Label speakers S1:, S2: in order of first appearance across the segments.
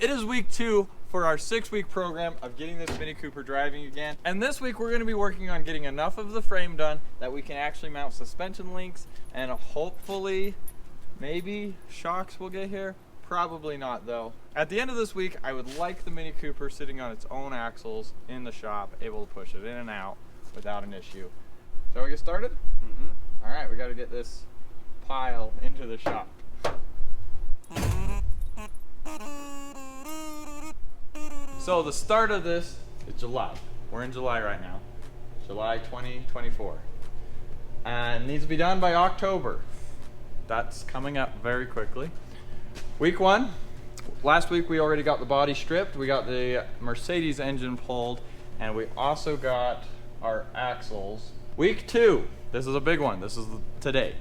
S1: It is week 2 for our 6-week program of getting this Mini Cooper driving again. And this week we're going to be working on getting enough of the frame done that we can actually mount suspension links, and hopefully, maybe shocks will get here. Probably not though. At the end of this week, I would like the Mini Cooper sitting on its own axles in the shop, able to push it in and out without an issue. Shall we get started? Mm-hmm. All right, we got to get this pile into the shop. So the start of this is July. We're in July right now. July 2024. And it needs to be done by October. That's coming up very quickly. Week 1. Last week we already got the body stripped. We got the Mercedes engine pulled, and we also got our axles. Week 2. This is a big one. This is today.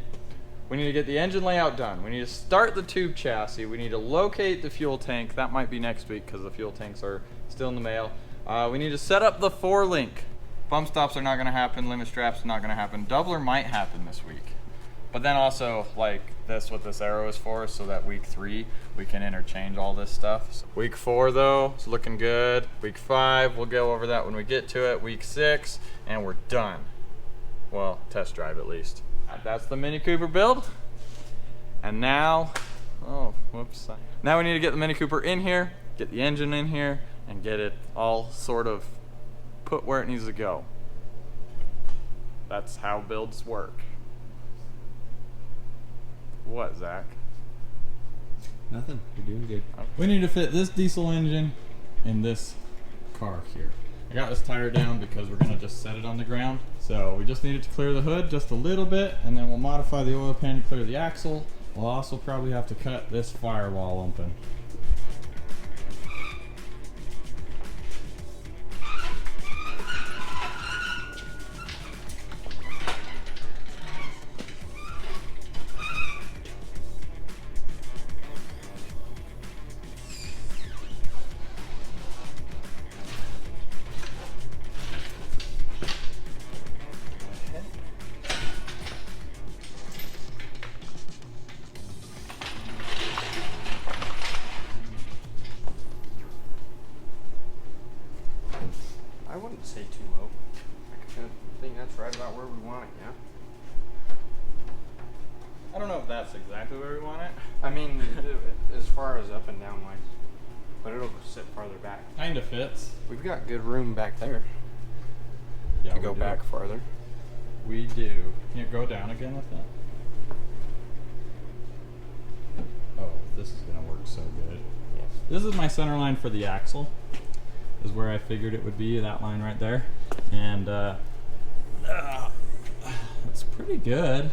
S1: We need to get the engine layout done. We need to start the tube chassis. We need to locate the fuel tank. That might be next week because the fuel tanks are still in the mail. We need to set up the 4-link. Bump stops are not going to happen. Limit straps are not going to happen. Doubler might happen this week. But then also, like this, what this arrow is for, so that week 3 we can interchange all this stuff. So week 4 though, it's looking good. Week 5, we'll go over that when we get to it. Week 6, and we're done. Well, test drive at least. That's the Mini Cooper build. And now, oh, whoops. Now we need to get the Mini Cooper in here, get the engine in here, and get it all sort of put where it needs to go. That's how builds work. What, Zach?
S2: Nothing. You're doing good.
S1: We need to fit this diesel engine in this car here. I got this tire down because we're going to just set it on the ground. So we just needed to clear the hood just a little bit, and then we'll modify the oil pan to clear the axle. We'll also probably have to cut this firewall open.
S2: I wouldn't say too low. I kind of think that's right about where we want it, yeah?
S1: I don't know if that's exactly where we want it.
S2: I mean, as far as up and down wise, but it'll sit farther back.
S1: Kind of fits.
S2: We've got good room back there
S1: Yeah,
S2: to go back farther.
S1: We do. Can you go down again with that? Oh, this is going to work so good.
S2: Yes.
S1: This is my center line for the axle. Is where I figured it would be, that line right there. And it's pretty good.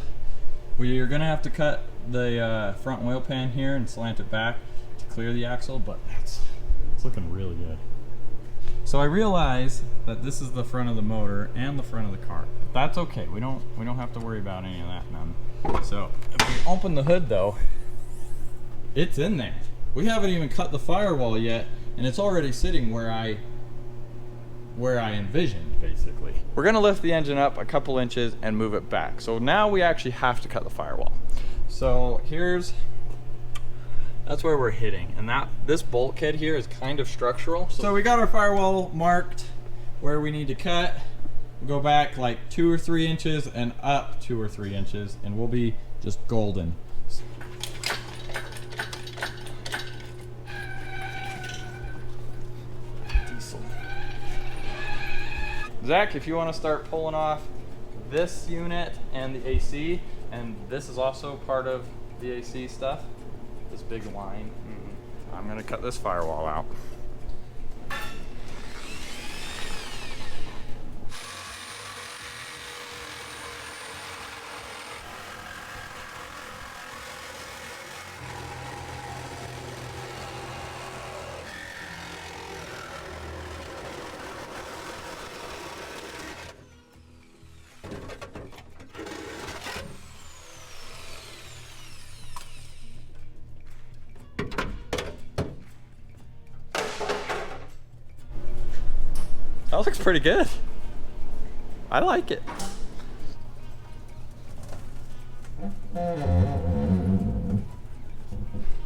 S1: We are going to have to cut the front oil pan here and slant it back to clear the axle, but it's looking really good. So I realize that this is the front of the motor and the front of the car. But that's okay. We don't have to worry about any of that none. So if we open the hood though, it's in there. We haven't even cut the firewall yet, and it's already sitting where I envisioned, basically. We're gonna lift the engine up a couple inches and move it back. So now we actually have to cut the firewall. So that's where we're hitting, and this bulkhead here is kind of structural. So we got our firewall marked where we need to cut. We'll go back like 2 or 3 inches and up 2 or 3 inches, and we'll be just golden. Zach, if you want to start pulling off this unit and the AC, and this is also part of the AC stuff, this big line, I'm going to cut this firewall out. That looks pretty good. I like it.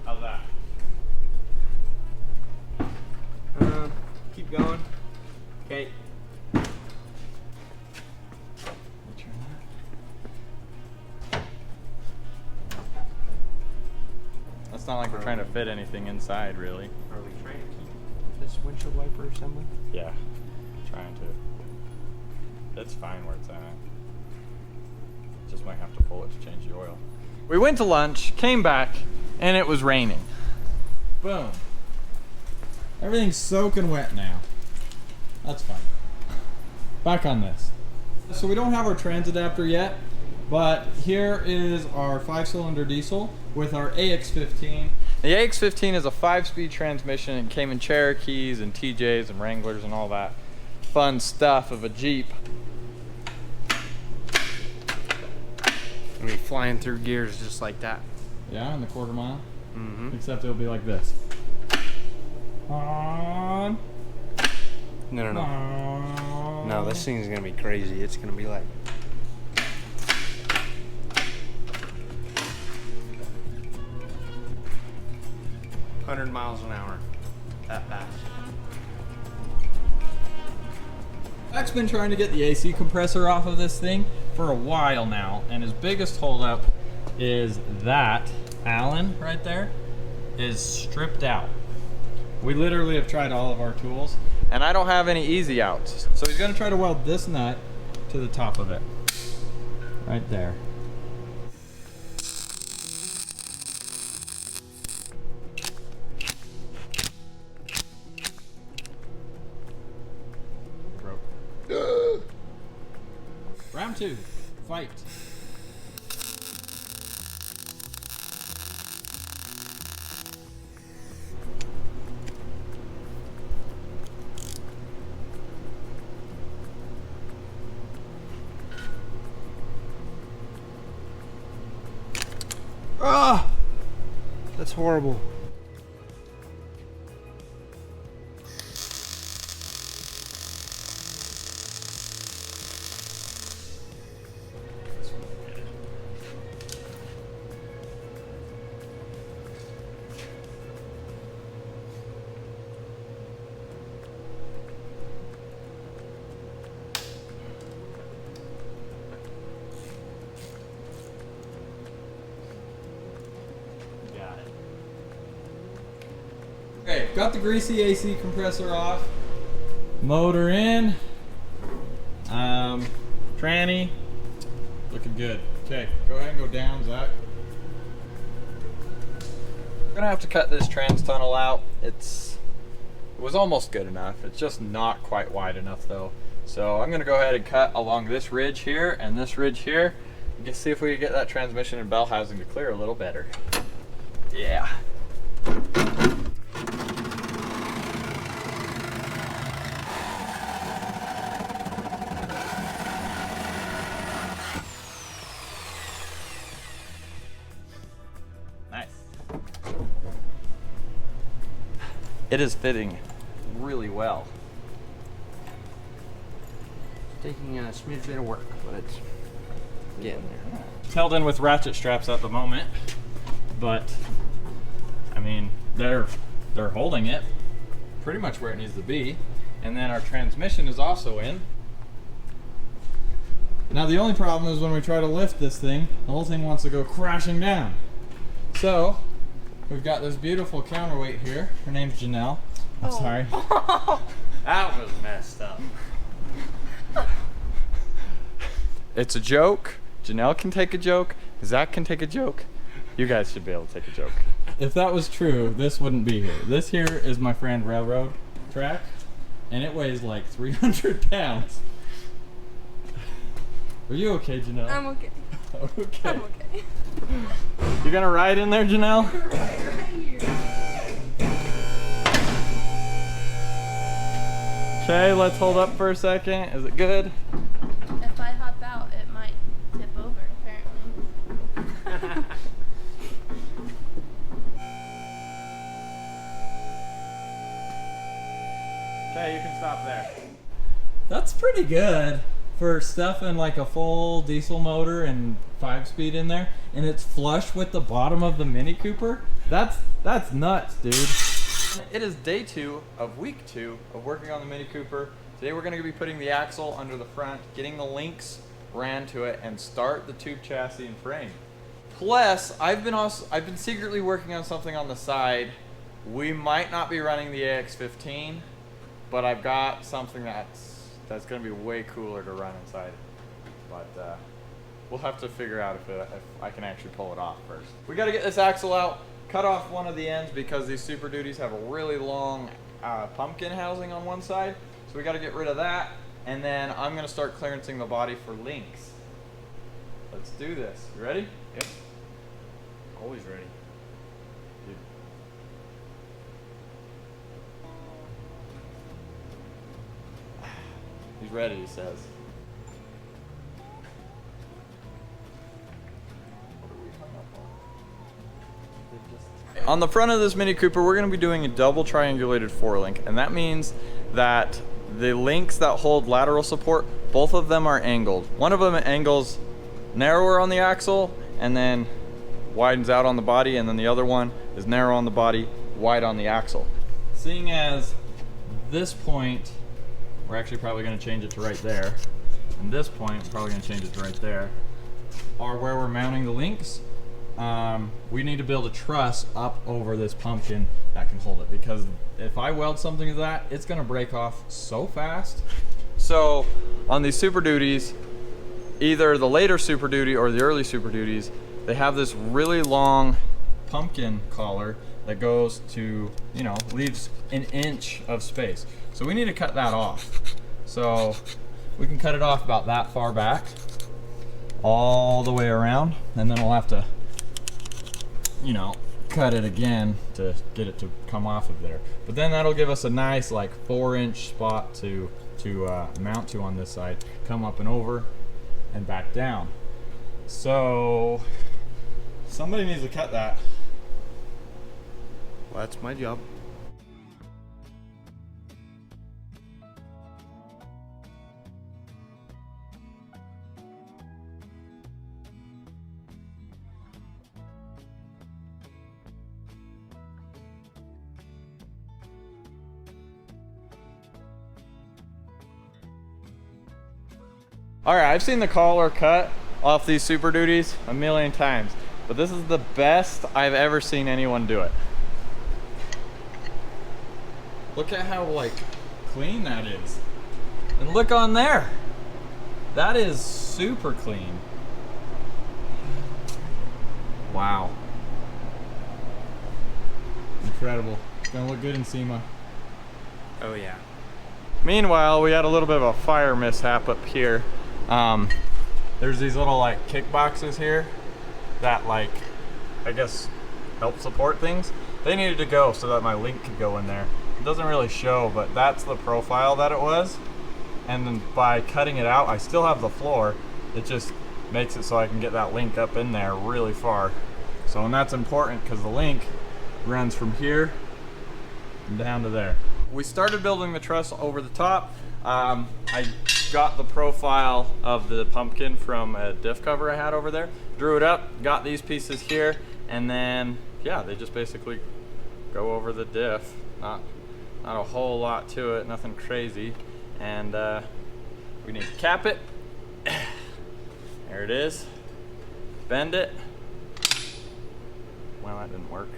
S1: How's that?
S2: Keep going. Okay.
S1: It's not like we're trying to fit anything inside, really.
S2: Are we trying to keep this windshield wiper assembly?
S1: Yeah, trying to. It's fine where it's at. Just might have to pull it to change the oil. We went to lunch, came back, and it was raining. Boom. Everything's soaking wet now. That's fine. Back on this. So we don't have our trans adapter yet, but here is our 5-cylinder diesel with our AX15. The AX15 is a 5-speed transmission. It came in Cherokees and TJs and Wranglers and all that fun stuff of a Jeep.
S2: I mean, flying through gears just like that.
S1: Yeah, in the quarter mile.
S2: Mm-hmm.
S1: Except it'll be like this. On.
S2: No.
S1: On.
S2: No, this thing's gonna be crazy. It's gonna be like. $100 miles an hour. That fast.
S1: Zach's been trying to get the AC compressor off of this thing for a while now, and his biggest holdup is that Allen right there is stripped out. We literally have tried all of our tools, and I don't have any easy outs. So he's gonna try to weld this nut to the top of it. Right there. Round 2, fight.
S2: Ah! That's horrible.
S1: Okay, got the greasy AC compressor off. Motor in. Tranny. Looking good. Okay, go ahead and go down, Zach. We're gonna have to cut this trans tunnel out. It was almost good enough. It's just not quite wide enough though. So I'm gonna go ahead and cut along this ridge here and this ridge here. And just see if we can get that transmission and bell housing to clear a little better. Yeah. It is fitting really well.
S2: It's taking a smidge bit of work, but it's getting there.
S1: It's held in with ratchet straps at the moment, but I mean they're holding it pretty much where it needs to be. And then our transmission is also in. Now the only problem is when we try to lift this thing, the whole thing wants to go crashing down. So we've got this beautiful counterweight here. Her name's Janelle. I'm sorry.
S2: That was messed up.
S1: It's a joke. Janelle can take a joke. Zach can take a joke. You guys should be able to take a joke. If that was true, this wouldn't be here. This here is my friend railroad track, and it weighs like 300 pounds. Are you okay, Janelle?
S3: I'm okay.
S1: Okay.
S3: I'm okay.
S1: You gonna ride in there, Janelle? Okay, let's hold up for a second. Is it good?
S3: If I hop out, it might tip over, apparently.
S1: Okay, you can stop there. That's pretty good for stuffing like a full diesel motor and 5-speed in there, and it's flush with the bottom of the Mini Cooper. That's nuts, dude. It is day 2 of week 2 of working on the Mini Cooper. Today we're going to be putting the axle under the front, getting the links ran to it, and start the tube chassis and frame. Plus, I've been secretly working on something on the side. We might not be running the AX15, but I've got something that's going to be way cooler to run inside. But we'll have to figure out if I can actually pull it off first. We got to get this axle out, cut off one of the ends because these Super Duties have a really long pumpkin housing on one side. So we got to get rid of that, and then I'm going to start clearancing the body for links. Let's do this. You ready?
S2: Yep. Always ready.
S1: Dude. He's ready, he says. On the front of this Mini Cooper, we're going to be doing a double triangulated 4-link, and that means that the links that hold lateral support, both of them are angled. One of them angles narrower on the axle and then widens out on the body, and then the other one is narrow on the body, wide on the axle. Seeing as this point, we're actually probably going to change it to right there, and this point, we're probably going to change it to right there, are where we're mounting the links. We need to build a truss up over this pumpkin that can hold it, because if I weld something to that, it's going to break off so fast. So on these Super Duties, either the later Super Duty or the early Super Duties, they have this really long pumpkin collar that goes to, you know, leaves an inch of space. So we need to cut that off. So we can cut it off about that far back, all the way around, and then we'll have to, you know, cut it again to get it to come off of there. But then that'll give us a nice like 4-inch spot to mount to on this side, come up and over and back down. So somebody needs to cut that.
S2: Well, that's my job.
S1: All right, I've seen the collar cut off these Super Duties a million times, but this is the best I've ever seen anyone do it. Look at how like clean that is. And look on there. That is super clean. Wow. Incredible. It's gonna look good in SEMA.
S2: Oh yeah.
S1: Meanwhile, we had a little bit of a fire mishap up here. There's these little like kick boxes here that like, I guess, help support things. They needed to go so that my link could go in there. It doesn't really show, but that's the profile that it was. And then by cutting it out, I still have the floor. It just makes it so I can get that link up in there really far. So, and that's important because the link runs from here down to there. We started building the truss over the top. I got the profile of the pumpkin from a diff cover I had over there, drew it up, got these pieces here, and then yeah, they just basically go over the diff. Not a whole lot to it, nothing crazy. And we need to cap it. There it is. Bend it. Well, that didn't work.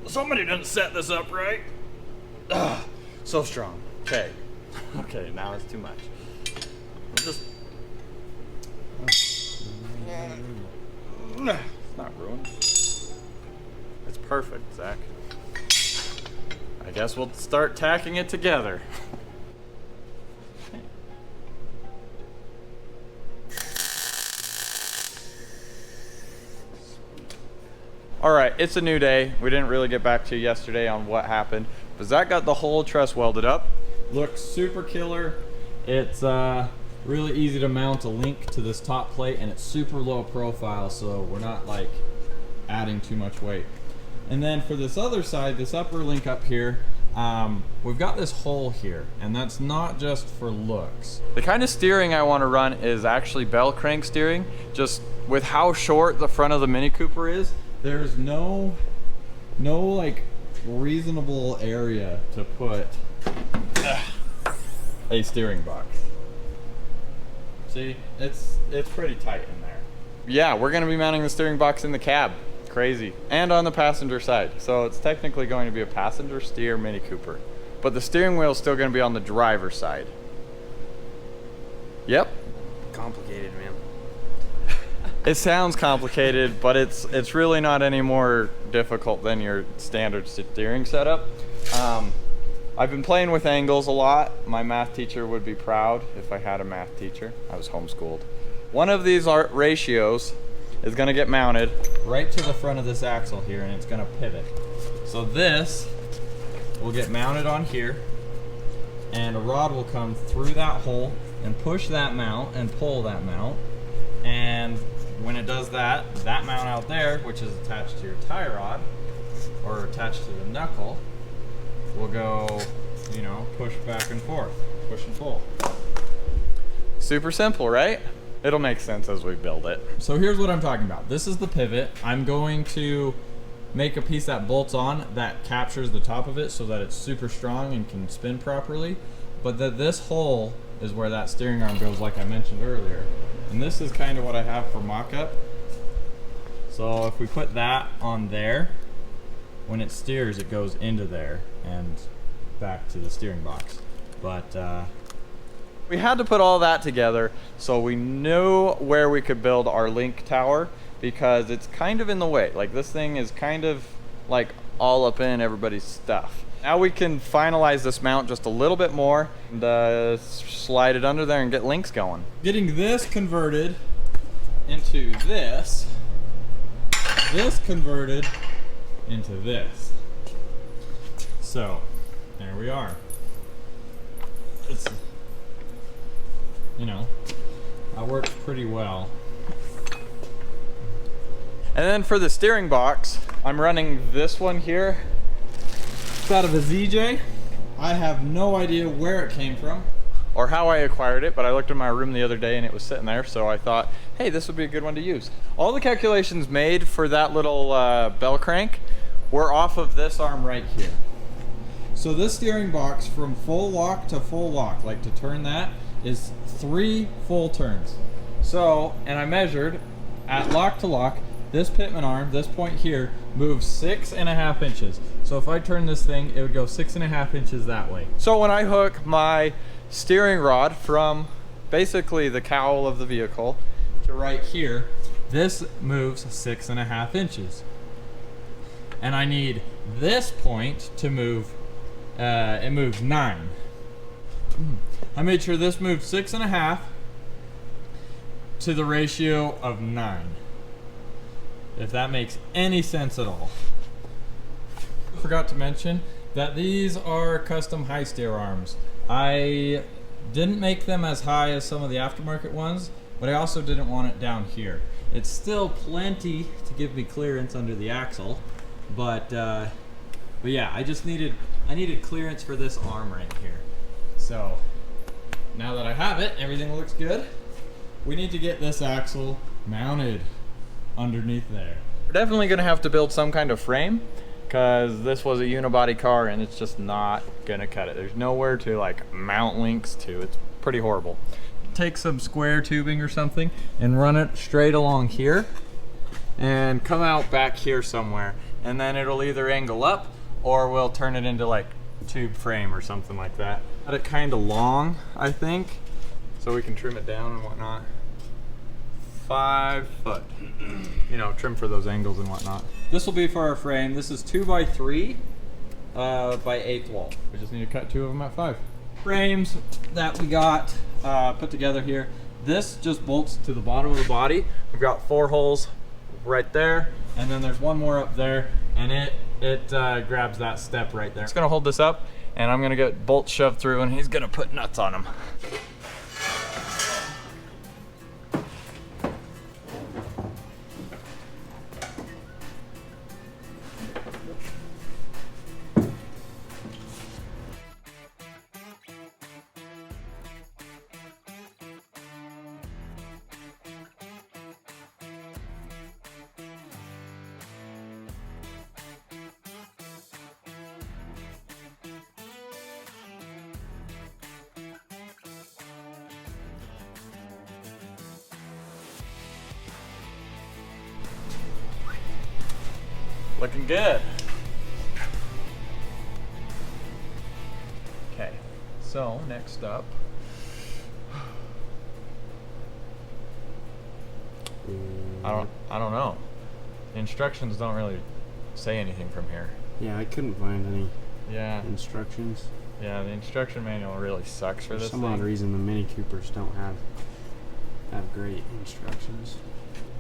S1: Somebody didn't set this up right. Ugh, so strong. Okay. Okay, now it's too much. We'll just... It's not ruined. It's perfect, Zach. I guess we'll start tacking it together. All right, it's a new day. We didn't really get back to you yesterday on what happened, but Zach got the whole truss welded up. Looks super killer. It's really easy to mount a link to this top plate, and it's super low profile, so we're not like adding too much weight. And then for this other side, this upper link up here, we've got this hole here, and that's not just for looks. The kind of steering I want to run is actually bell crank steering. Just with how short the front of the Mini Cooper is, there's no like reasonable area to put a steering box. See, it's pretty tight in there. Yeah, we're gonna be mounting the steering box in the cab. Crazy. And on the passenger side. So it's technically going to be a passenger steer Mini Cooper. But the steering wheel is still going to be on the driver's side. Yep.
S2: Complicated, man.
S1: It sounds complicated, but it's really not any more difficult than your standard steering setup. I've been playing with angles a lot. My math teacher would be proud if I had a math teacher. I was homeschooled. One of these ratios is going to get mounted right to the front of this axle here, and it's going to pivot. So this will get mounted on here, and a rod will come through that hole and push that mount and pull that mount. And when it does that, that mount out there, which is attached to your tie rod or attached to the knuckle, will go, you know, push back and forth, push and pull. Super simple, right? It'll make sense as we build it. So here's what I'm talking about. This is the pivot. I'm going to make a piece that bolts on that captures the top of it so that it's super strong and can spin properly. But this hole is where that steering arm goes, like I mentioned earlier. And this is kind of what I have for mock-up. So if we put that on there, when it steers, it goes into there and back to the steering box. But we had to put all that together so we knew where we could build our link tower, because it's kind of in the way. Like, this thing is kind of like all up in everybody's stuff. Now we can finalize this mount just a little bit more and slide it under there and get links going. Getting this converted into this converted into this. So there we are. It's, you know, that works pretty well. And then for the steering box, I'm running this one here. It's out of a ZJ. I have no idea where it came from or how I acquired it, but I looked in my room the other day and it was sitting there, so I thought, hey, this would be a good one to use. All the calculations made for that little bell crank were off of this arm right here. So this steering box, from full lock to full lock, like to turn that, is 3 full turns. So, and I measured at lock to lock, this pitman arm, this point here, moves 6.5 inches. So if I turn this thing, it would go 6.5 inches that way. So when I hook my steering rod from basically the cowl of the vehicle to right here, this moves 6.5 inches. And I need this point to move, it moves 9. I made sure this moved 6.5 to the ratio of 9. If that makes any sense at all. Forgot to mention that these are custom high steer arms. I didn't make them as high as some of the aftermarket ones, but I also didn't want it down here. It's still plenty to give me clearance under the axle, but yeah, I needed clearance for this arm right here. So now that I have it, everything looks good. We need to get this axle mounted underneath there. We're definitely gonna have to build some kind of frame, because this was a unibody car and it's just not gonna cut it. There's nowhere to like mount links to. It's pretty horrible. Take some square tubing or something and run it straight along here and come out back here somewhere, and then it'll either angle up or we'll turn it into like tube frame or something like that. Got it kind of long, I think, so we can trim it down and whatnot. 5 foot, you know, trim for those angles and whatnot. This will be for our frame. This is 2x3 by 1/8 wall. We just need to cut 2 of them at 5. Frames that we got put together here. This just bolts to the bottom of the body. We've got 4 holes right there, and then there's one more up there, and it grabs that step right there. It's gonna hold this up, and I'm gonna get bolts shoved through, and he's gonna put nuts on them. Looking good. Okay, so next up. I don't know. The instructions don't really say anything from here.
S2: Yeah, I couldn't find any
S1: Yeah.
S2: instructions.
S1: Yeah, the instruction manual really sucks for
S2: For
S1: this
S2: some
S1: thing.
S2: odd reason, the Mini Coopers don't have great instructions.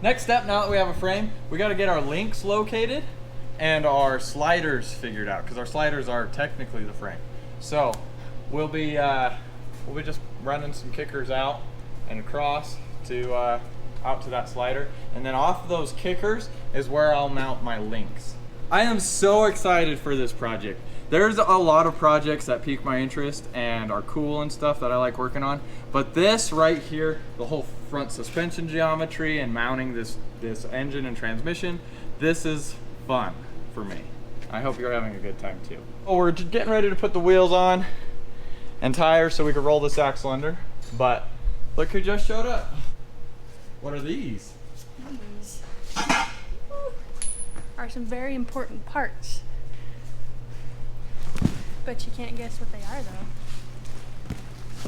S1: Next step, now that we have a frame, we got to get our links located and our sliders figured out, because our sliders are technically the frame. So we'll be just running some kickers out and across to out to that slider, and then off of those kickers is where I'll mount my links. I am so excited for this project. There's a lot of projects that pique my interest and are cool and stuff that I like working on, but this right here, the whole front suspension geometry and mounting this engine and transmission, this is fun for me. I hope you're having a good time too. Oh, we're just getting ready to put the wheels on and tires so we can roll this axle under, but look who just showed up. What are these?
S3: These are some very important parts. But you can't guess what they are, though.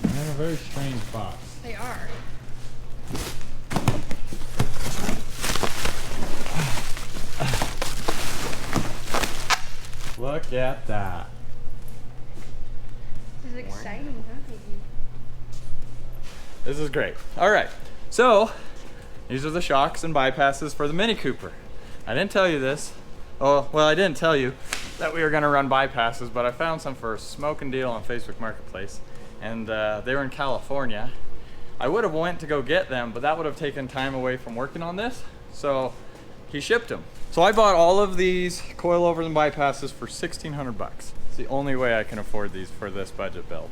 S1: They have a very strange box.
S3: They are.
S1: Look at that.
S3: This is exciting, huh?
S1: This is great. All right, so these are the shocks and bypasses for the Mini Cooper. I didn't tell you this. Oh, well, I didn't tell you that we were gonna run bypasses, but I found some for a smoking deal on Facebook Marketplace, and they were in California. I would have went to go get them, but that would have taken time away from working on this, so he shipped them. So I bought all of these coilovers and bypasses for $1,600. It's the only way I can afford these for this budget build.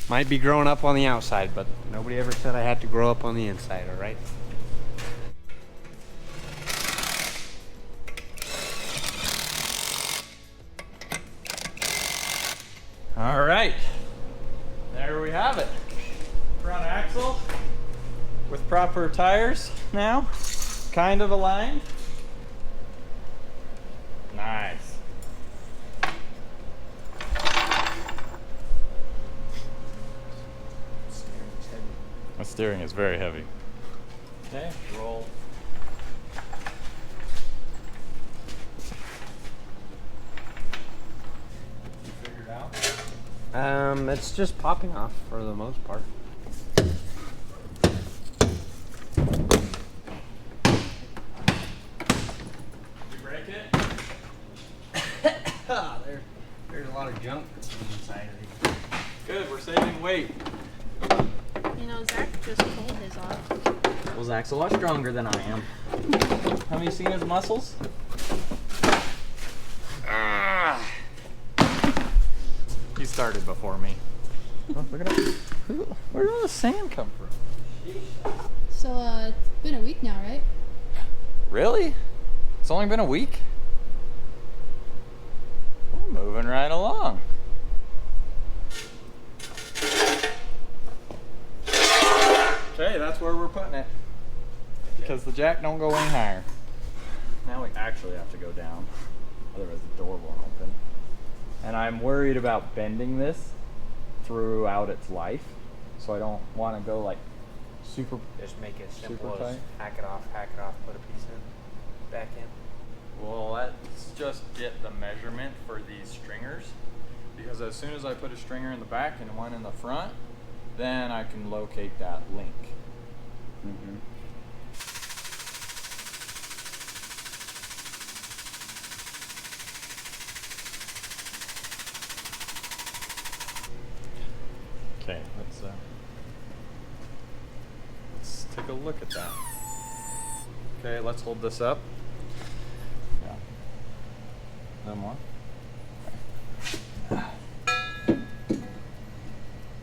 S2: Might be growing up on the outside, but nobody ever said I had to grow up on the inside, all right?
S1: All right, there we have it. Front axle with proper tires now, kind of aligned. Nice. The steering is very heavy. Okay, roll. You figured out?
S2: It's just popping off for the most part.
S1: You break it?
S2: There's a lot of junk inside of these.
S1: Good, we're saving weight.
S3: You know, Zach just pulled his off.
S4: Well, Zach's a lot stronger than I am.
S1: Have you seen his muscles? He started before me. Oh, look at that. Where did all the sand come from?
S5: So, it's been a week now, right?
S1: Really? It's only been a week? We're moving right along. Okay, that's where we're putting it. Because the jack don't go any higher. Now we actually have to go down. Otherwise the door won't open. And I'm worried about bending this throughout its life. So I don't want to go like super.
S2: Just make it
S1: Super
S2: simple as
S1: tight.
S2: hack it off, put a piece in, back in.
S1: Well, let's just get the measurement for these stringers. Because as soon as I put a stringer in the back and one in the front, then I can locate that link.
S4: Mm-hmm.
S1: Okay, let's take a look at that. Okay, let's hold this up. Yeah. No more. Okay.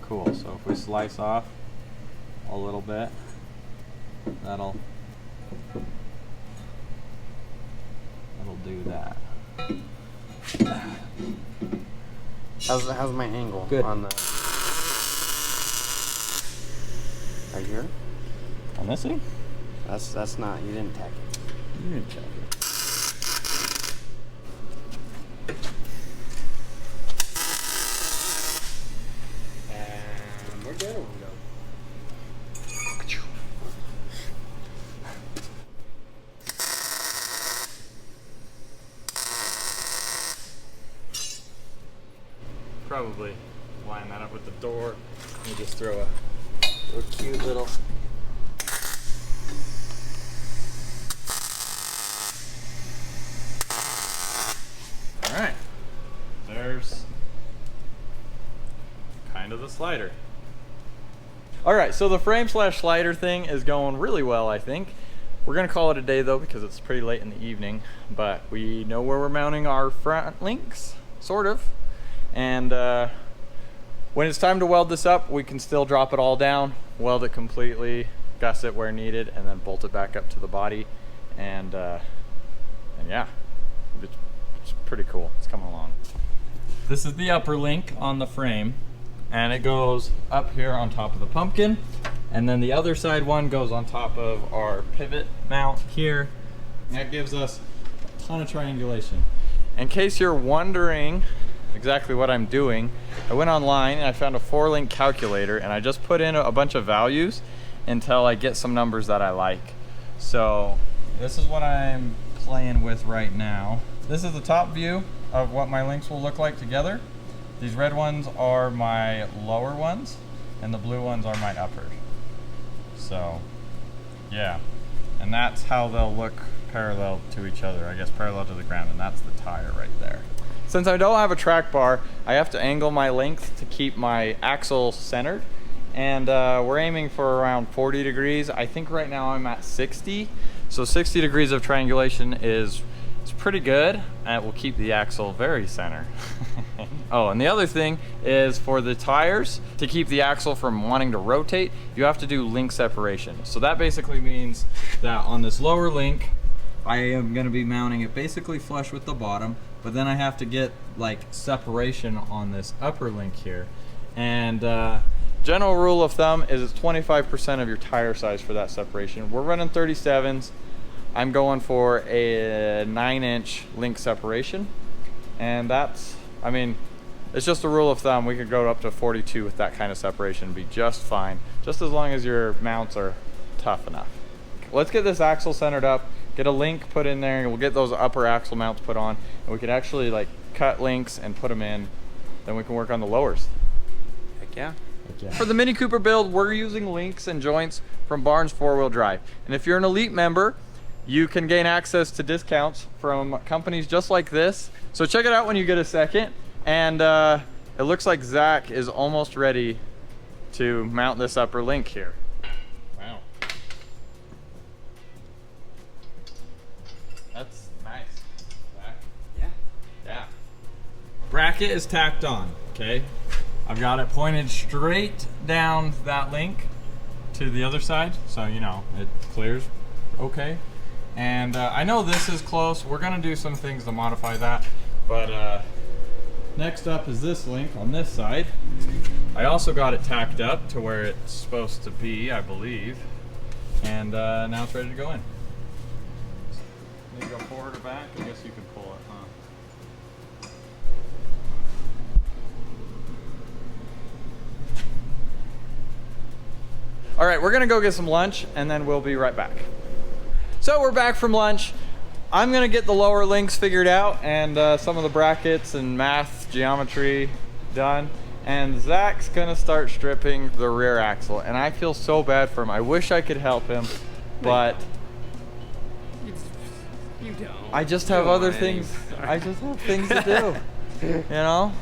S1: Cool. So if we slice off a little bit, that'll do that.
S2: How's my angle?
S4: Good.
S2: On the right here?
S1: On this thing?
S2: That's not, you didn't tack it. And where'd the other one go?
S1: Probably line that up with the door. You just throw a cute little. All right, there's kind of the slider. All right, so the frame slash slider thing is going really well, I think. We're gonna call it a day though because it's pretty late in the evening, but we know where we're mounting our front links, sort of. And when it's time to weld this up, we can still drop it all down, weld it completely, gusset where needed, and then bolt it back up to the body. And yeah, it's pretty cool. It's coming along. This is the upper link on the frame, and it goes up here on top of the pumpkin. And then the other side one goes on top of our pivot mount here. And that gives us a ton of triangulation. In case you're wondering exactly what I'm doing, I went online and I found a 4-link calculator, and I just put in a bunch of values until I get some numbers that I like. So this is what I'm playing with right now. This is the top view of what my links will look like together. These red ones are my lower ones, and the blue ones are my uppers. So yeah, and that's how they'll look parallel to each other, I guess parallel to the ground, and that's the tire right there. Since I don't have a track bar, I have to angle my length to keep my axle centered, and we're aiming for around 40 degrees. I think right now I'm at 60, so 60 degrees of triangulation is pretty good, and it will keep the axle very center. Oh, and the other thing is for the tires, to keep the axle from wanting to rotate, you have to do link separation. So that basically means that on this lower link, I am going to be mounting it basically flush with the bottom, but then I have to get like separation on this upper link here. And general rule of thumb is it's 25% of your tire size for that separation. We're running 37s. I'm going for a 9-inch link separation, and that's, I mean, it's just a rule of thumb. We could go up to 42 with that kind of separation and be just fine, just as long as your mounts are tough enough. Let's get this axle centered up, get a link put in there, and we'll get those upper axle mounts put on, and we can actually like cut links and put them in. Then we can work on the lowers.
S2: Heck yeah.
S1: For the Mini Cooper build, we're using links and joints from Barnes 4-wheel drive. And if you're an elite member, you can gain access to discounts from companies just like this. So check it out when you get a second. And it looks like Zach is almost ready to mount this upper link here. Wow. That's nice, Zach.
S2: Yeah.
S1: Yeah. Bracket is tacked on, okay? I've got it pointed straight down that link to the other side, so you know, it clears okay. And I know this is close. We're gonna do some things to modify that, but next up is this link on this side. I also got it tacked up to where it's supposed to be, I believe. And now it's ready to go in. Need to go forward or back? I guess you could pull it, huh? All right, we're gonna go get some lunch and then we'll be right back. So we're back from lunch. I'm gonna get the lower links figured out and some of the brackets and math, geometry done. And Zach's gonna start stripping the rear axle. And I feel so bad for him. I wish I could help him, but
S2: You don't.
S1: I just have other things. I just have things to do, you know?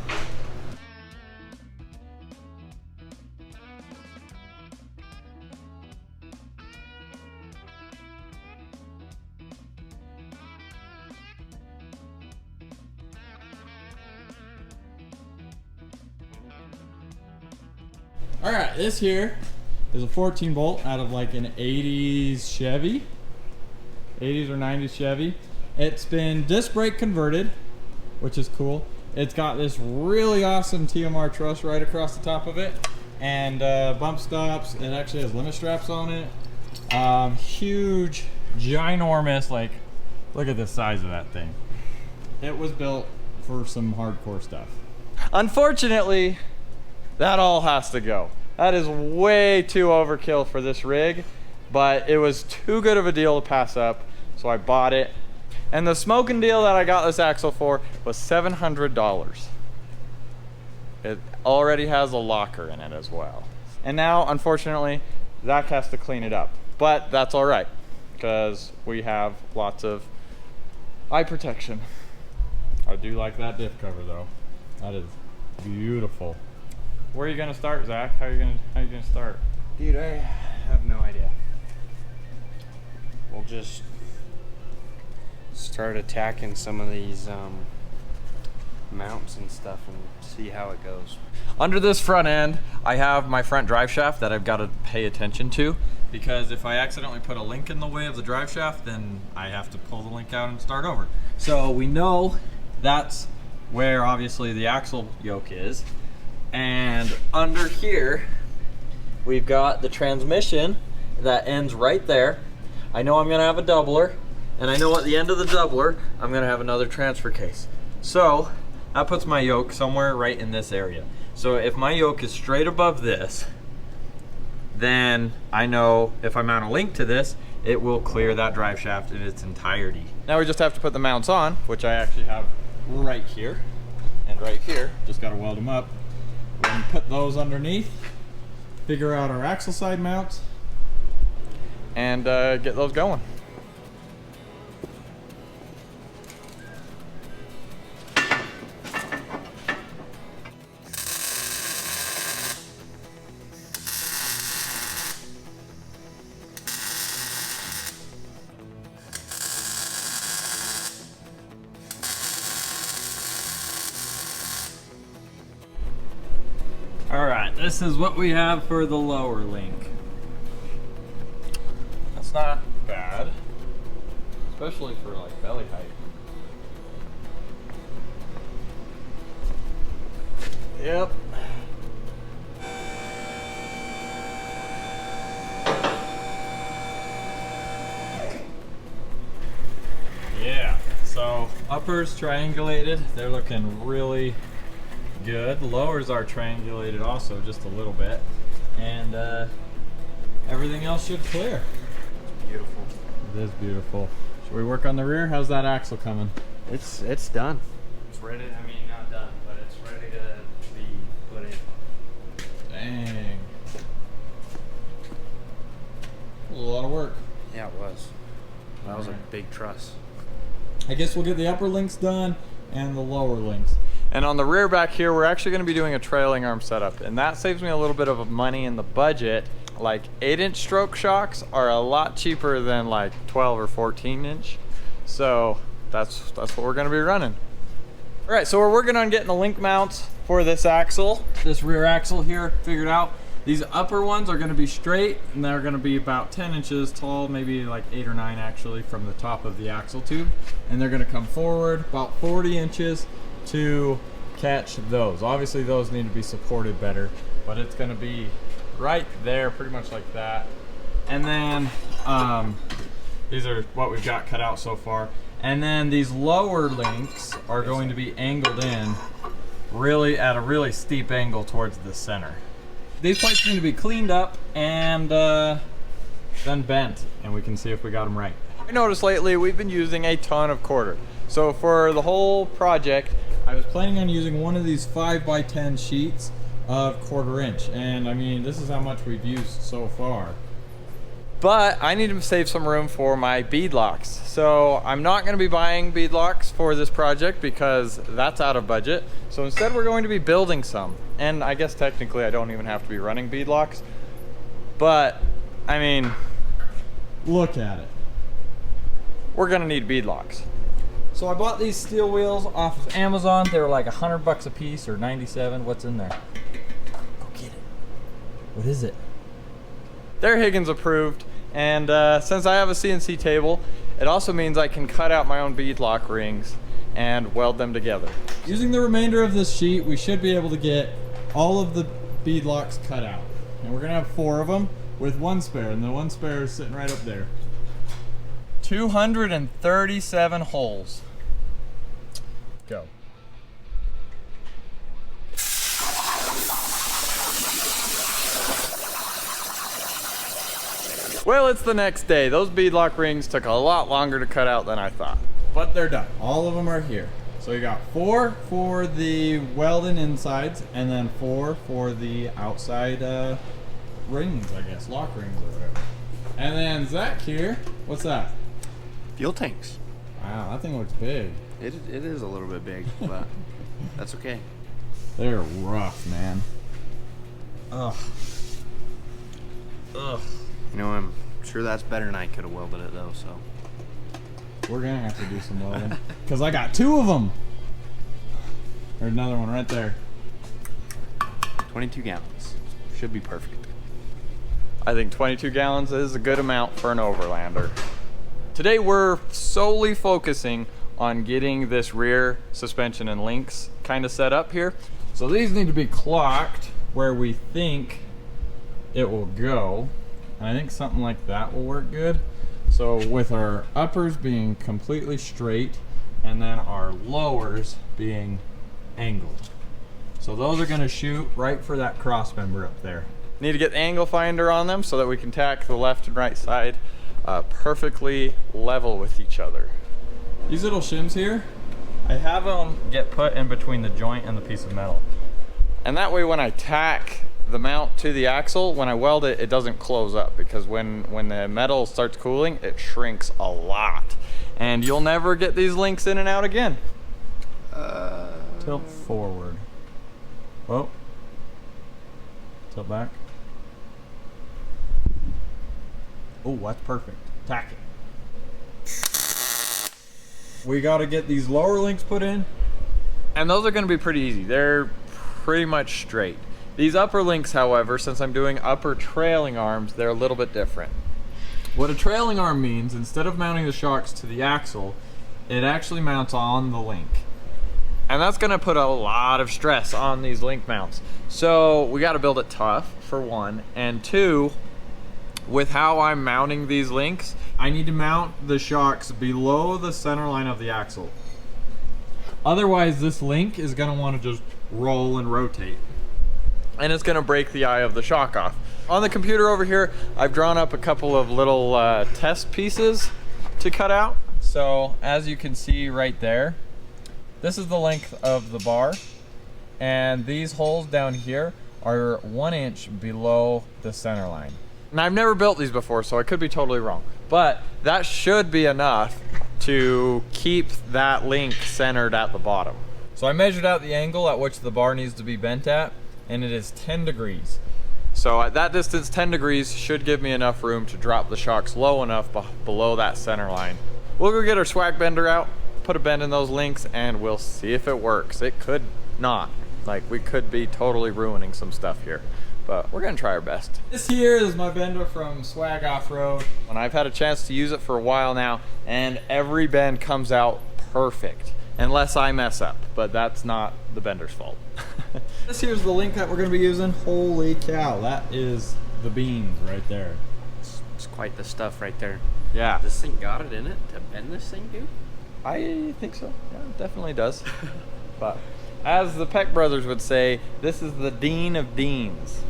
S1: All right, this here is a 14 bolt out of like an 80s Chevy, 80s or 90s Chevy. It's been disc brake converted, which is cool. It's got this really awesome TMR truss right across the top of it, and bump stops. It actually has limit straps on it. Huge, ginormous, like Look at the size of that thing. It was built for some hardcore stuff. Unfortunately, that all has to go. That is way too overkill for this rig, but it was too good of a deal to pass up, so I bought it. And the smoking deal that I got this axle for was $700. It already has a locker in it as well. And now, unfortunately, Zach has to clean it up. But that's all right, because we have lots of eye protection. I do like that diff cover though. That is beautiful. Where are you gonna start, Zach? How are you gonna start?
S2: Dude, I have no idea. We'll just start attacking some of these mounts and stuff and see how it goes.
S1: Under this front end, I have my front drive shaft that I've got to pay attention to, because if I accidentally put a link in the way of the drive shaft, then I have to pull the link out and start over. So we know that's where obviously the axle yoke is. And under here, we've got the transmission that ends right there. I know I'm gonna have a doubler, and I know at the end of the doubler, I'm gonna have another transfer case. So that puts my yoke somewhere right in this area. So if my yoke is straight above this, then I know if I mount a link to this, it will clear that drive shaft in its entirety. Now we just have to put the mounts on, which I actually have right here and right here. Just gotta weld them up. We're gonna put those underneath, figure out our axle side mounts, and get those going. Alright, this is what we have for the lower link. That's not bad, especially for like belly height. Yep. Yeah, so uppers triangulated, they're looking really good. Lowers are triangulated also just a little bit, and everything else should clear.
S2: It's beautiful.
S1: It is beautiful. Should we work on the rear? How's that axle coming?
S2: It's done. It's ready. I mean, not done, but it's ready to be put in.
S1: Dang. A lot of work.
S2: Yeah, it was. That was a
S1: Alright.
S2: big truss.
S1: I guess we'll get the upper links done and the lower links. And on the rear back here, we're actually going to be doing a trailing arm setup, and that saves me a little bit of money in the budget. Like 8-inch stroke shocks are a lot cheaper than like 12 or 14-inch. So that's what we're going to be running. All right, so we're working on getting the link mounts for this axle, this rear axle here figured out. These upper ones are going to be straight, and they're going to be about 10 inches tall, maybe like 8 or 9 actually, from the top of the axle tube. And they're going to come forward about 40 inches to catch those. Obviously those need to be supported better, but it's going to be right there, pretty much like that. And then these are what we've got cut out so far. And then these lower links are going to be angled in really at a really steep angle towards the center. These plates need to be cleaned up and then bent, and we can see if we got them right. I noticed lately we've been using a ton of quarter. So for the whole project, I was planning on using one of these 5x10 sheets of 1/4 inch. And I mean, this is how much we've used so far. But I need to save some room for my beadlocks. So I'm not going to be buying beadlocks for this project because that's out of budget. So instead we're going to be building some. And I guess technically I don't even have to be running beadlocks. But, I mean, look at it. We're going to need beadlocks. So I bought these steel wheels off of Amazon. They were like $100 a piece or 97. What's in there? Go get it. What is it? They're Higgins approved, and since I have a CNC table, it also means I can cut out my own beadlock rings and weld them together. Using the remainder of this sheet, we should be able to get all of the beadlocks cut out. And we're gonna have 4 of them with 1 spare, and the 1 spare is sitting right up there. 237 holes. Go. Well, it's the next day. Those beadlock rings took a lot longer to cut out than I thought. But they're done. All of them are here. So you got 4 for the welding insides, and then 4 for the outside rings, I guess. Lock rings or whatever. And then Zach here, what's that?
S2: Fuel tanks.
S1: Wow, that thing looks big.
S2: It is a little bit big, but that's okay.
S1: They're rough, man. Ugh. Ugh.
S2: You know, I'm sure that's better than I could have welded it though, so.
S1: We're gonna have to do some welding. Because I got 2 of them. There's another one right there.
S2: 22 gallons. Should be perfect.
S1: I think 22 gallons is a good amount for an overlander. Today we're solely focusing on getting this rear suspension and links kind of set up here. So these need to be clocked where we think it will go. And I think something like that will work good. So with our uppers being completely straight and then our lowers being angled. So those are gonna shoot right for that cross member up there. Need to get the angle finder on them so that we can tack the left and right side perfectly level with each other. These little shims here, I have them get put in between the joint and the piece of metal. And that way when I tack the mount to the axle, when I weld it, it doesn't close up, because when the metal starts cooling, it shrinks a lot. And you'll never get these links in and out again. Tilt forward. Oh. Tilt back. Oh, that's perfect. Tack it. We gotta get these lower links put in. And those are gonna be pretty easy. They're pretty much straight. These upper links, however, since I'm doing upper trailing arms, they're a little bit different. What a trailing arm means, instead of mounting the shocks to the axle, it actually mounts on the link. And that's gonna put a lot of stress on these link mounts. So we gotta build it tough, for one, and 2, with how I'm mounting these links, I need to mount the shocks below the center line of the axle. Otherwise, this link is gonna wanna just roll and rotate. And it's gonna break the eye of the shock off. On the computer over here, I've drawn up a couple of little test pieces to cut out. So as you can see right there, this is the length of the bar, and these holes down here are 1 inch below the center line. And I've never built these before, so I could be totally wrong, but that should be enough to keep that link centered at the bottom. So I measured out the angle at which the bar needs to be bent at, and it is 10 degrees. So at that distance, 10 degrees should give me enough room to drop the shocks low enough below that center line. We'll go get our swag bender out, put a bend in those links, and we'll see if it works. It could not. Like, we could be totally ruining some stuff here, but we're gonna try our best. This here is my bender from Swag Off-Road. And I've had a chance to use it for a while now, and every bend comes out perfect, unless I mess up, but that's not the bender's fault. This here's the link that we're gonna be using. Holy cow, that is the beans right there.
S2: It's quite the stuff right there.
S1: Yeah.
S2: This thing got it in it to bend this thing, dude?
S1: I think so. Yeah, it definitely does. But as the Peck brothers would say, this is the Dean of Deans.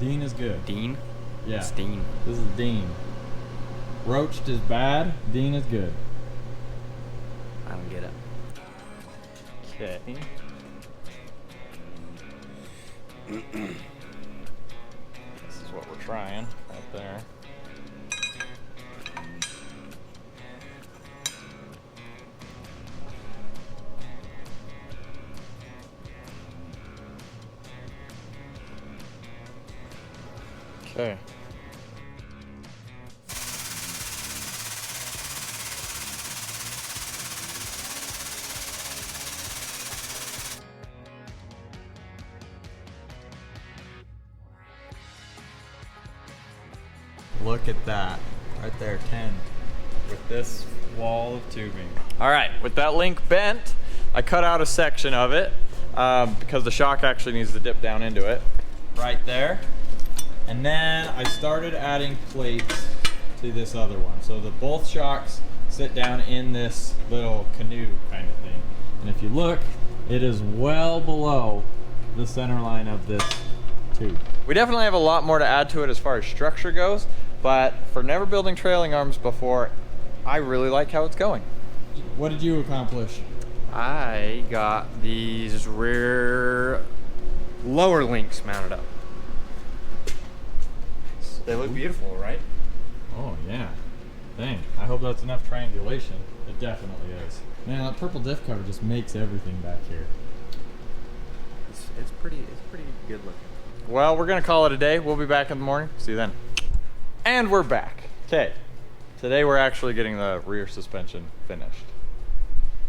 S1: Dean is good.
S2: Dean?
S1: Yeah.
S2: It's Dean.
S1: This is Dean. Roached is bad, Dean is good.
S2: I don't get it.
S1: Okay. This is what we're trying right there. Okay. Look at that, right there, 10, with this wall of tubing. All right, with that link bent, I cut out a section of it because the shock actually needs to dip down into it, right there. And then I started adding plates to to this other one. So the both shocks sit down in this little canoe kind of thing. And if you look, it is well below the center line of this tube. We definitely have a lot more to add to it as far as structure goes, but for never building trailing arms before, I really like how it's going. What did you accomplish?
S2: I got these rear lower links mounted up. They look beautiful, right?
S1: Oh yeah. Dang, I hope that's enough triangulation. It definitely is. Man, that purple diff cover just makes everything back here.
S2: It's pretty good looking.
S1: Well, we're gonna call it a day. We'll be back in the morning. See you then. And we're back. Okay. Today we're actually getting the rear suspension finished.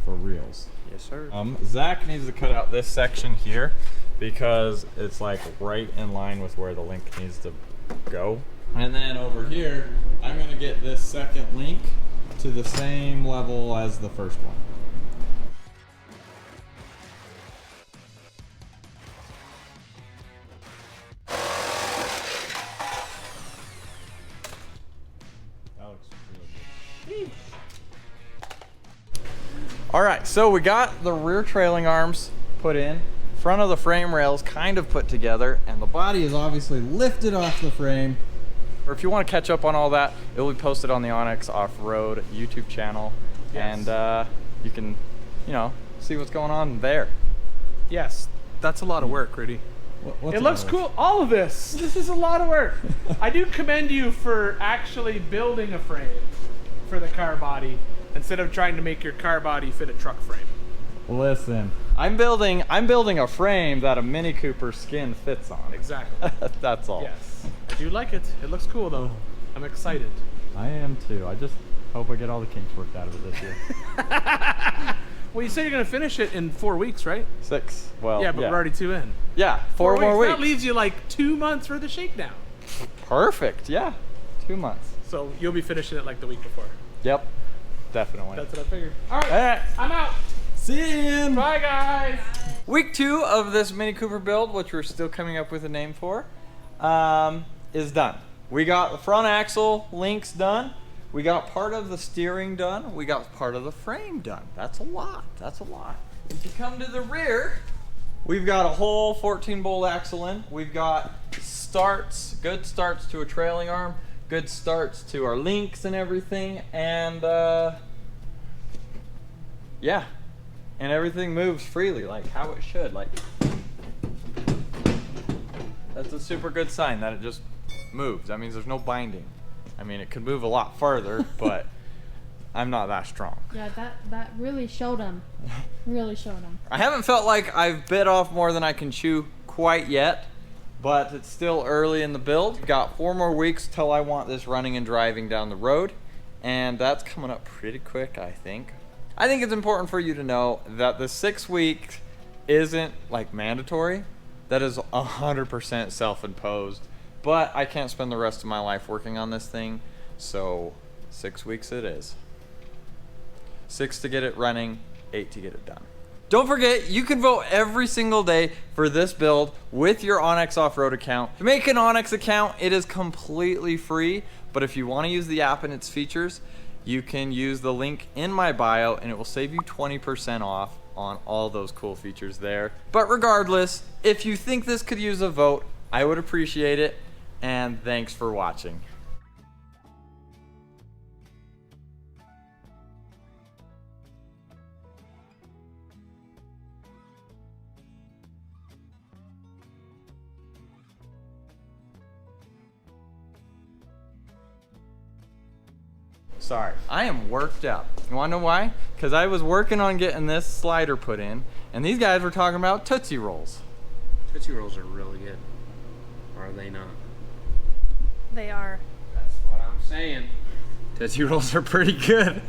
S1: For reals.
S2: Yes, sir.
S1: Zach needs to cut out this section here because it's like right in line with where the link needs to go. And then over here, I'm gonna get this second link to the same level as the first one. That looks really good. All right, so we got the rear trailing arms put in, front of the frame rails kind of put together, and the body is obviously lifted off the frame. Or if you want to catch up on all that, it will be posted on the Onyx Off-Road YouTube channel,
S6: Yes.
S1: and you can, you know, see what's going on there.
S6: Yes, that's a lot of work, Rudy.
S1: What's
S6: It looks cool. All of this. This is a lot of work. I do commend you for actually building a frame for the car body instead of trying to make your car body fit a truck frame.
S1: Listen, I'm building a frame that a Mini Cooper skin fits on.
S6: Exactly.
S1: That's all.
S6: Yes. I do like it. It looks cool though. I'm excited.
S1: I am too. I just hope I get all the kinks worked out of it this year.
S6: Well, you said you're gonna finish it in 4 weeks, right?
S1: 6. Well,
S6: Yeah, but we're already 2 in.
S1: Yeah, 4 more weeks.
S6: That leaves you like 2 months for the shakedown.
S1: Perfect. Yeah, 2 months.
S6: So you'll be finishing it like the week before.
S1: Yep, definitely.
S6: That's what I figured. All right,
S1: All right.
S6: I'm out.
S1: See you.
S6: Bye, guys.
S1: Week 2 of this Mini Cooper build, which we're still coming up with a name for, is done. We got the front axle links done. We got part of the steering done. We got part of the frame done. That's a lot. That's a lot. If you come to the rear, we've got a whole 14 bolt axle in. We've got starts, good starts to a trailing arm, good starts to our links and everything, and yeah, and everything moves freely like how it should. Like, that's a super good sign that it just moves. That means there's no binding. I mean, it could move a lot farther, but I'm not that strong.
S5: Yeah, that really showed him. Really showed him.
S1: I haven't felt like I've bit off more than I can chew quite yet, but it's still early in the build. Got 4 more weeks till I want this running and driving down the road, and that's coming up pretty quick, I think. I think it's important for you to know that the 6 weeks isn't like mandatory. That is 100% self-imposed. But I can't spend the rest of my life working on this thing, so 6 weeks it is. 6 to get it running, 8 to get it done. Don't forget, you can vote every single day for this build with your Onyx Off-Road account. To make an Onyx account, it is completely free, but if you want to use the app and its features, you can use the link in my bio and it will save you 20% off on all those cool features there. But regardless, if you think this could use a vote, I would appreciate it. And thanks for watching. Sorry, I am worked up. You wanna know why? Because I was working on getting this slider put in, and these guys were talking about Tootsie Rolls.
S2: Tootsie Rolls are really good. Or are they not?
S3: They are.
S2: That's what I'm saying. Tootsie Rolls are pretty good.